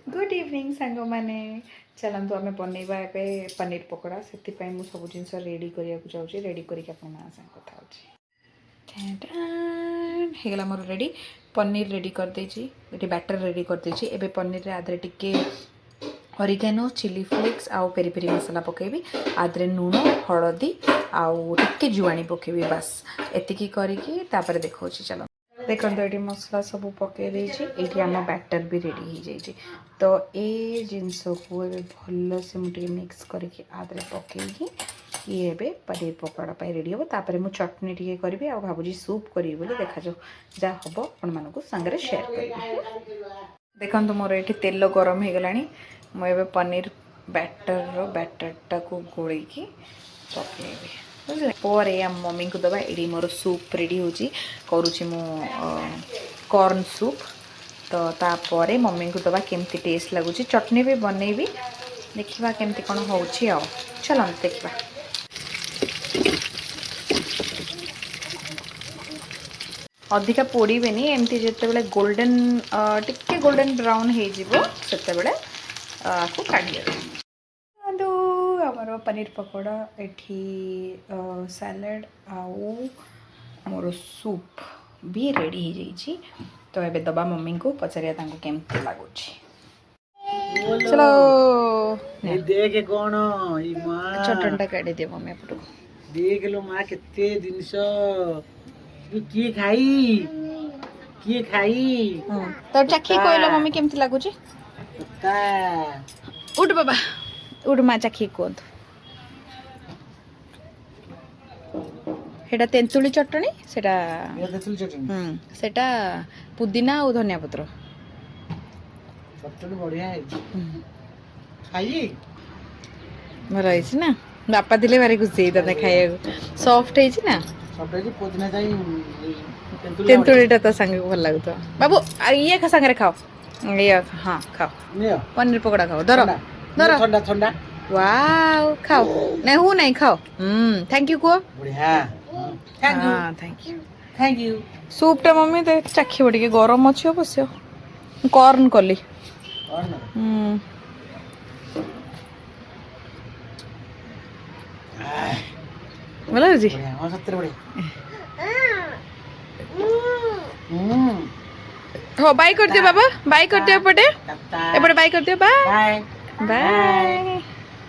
good evening सांग मैंने चलतु आम बनइबा ए पनीर पकोड़ा से सब जिन रेडी करने रेडी करके कथा होगला मोर रेडी पनीर रेडी करदे ये बैटर रेडी करदे एबे पनीर रे आधे टिके ऑरिगेनो चिली फ्लेक्स आउ पेरी पेरी मसाला पकेबी आधे लुण हलदी आउ टिके जुआणी पकेबी बस एतिकी करके देखा चलो देखो ये मसला सब पकई ये आम बैटर भी रेडी हो जाए तो ये जिनस को भल से मुझे मिक्स करके आदरे पकईकी ये पनीर पकोड़ा रेडी हम तापर मुझे चटनी टी करी आ भावुँ सूप करी देखा जाओ जहाँ हम आपण मानक सांगे शेयर कर देखो मोर ये तेल गरम हो गला मुझे पनीर बैटरटा को गोल पकईबी पर मम्मी को दबा ये मोर सूप रेडी होची करुची मु कॉर्न सूप तो तापर मम्मी को दबा केमती टेस्ट लगुच चटनी भी बनईबी देखा केमती कौन हो चलो देखा अधिका पोड़ेनि एमती जिते गोल्डन टिके गोल्डन ब्राउन होते आपको काढ़ी आमर पनीर पकोड़ा एठी सैलड आउ मोर सूप भी रेडी हो जाइए तो ये दबा मम्मी को पचारिया केमती लगुच चलो देख कौन चटनटा काढ़ी दिए मम्मी आपको देख लो माँ केते जिनस किए खाई तो चाखी कहलो मम्मी केमती लगुच उठ बाबा उठ माँ चाखी कहतु सेटा तेंतुली चटनी सेटा सेटा पुदीना और धनिया पत्र चटनी बढ़िया है खाई भल ना बापा दिले भारी खुशी होता खाया सॉफ्ट है ना पुदीना चाहिए तेंतुलीटा तो सांगे भल लगता बाबू ये सांगे खाओ ये हाँ खाओ पनीर पकोड़ा खाओ धरो धरो ठंडा ठंडा वाओ खाओ नहीं हूँ नहीं खाओ थैंक यू को बढ़िया थैंक यू सूपटा मम्मी तो चाखी टे गरम अच्छी अवश्य कॉर्न कली भल जी हो बाय कर दियो बाबा बाय कर दियो एपटे एपटे बाय कर दियो बाय बाय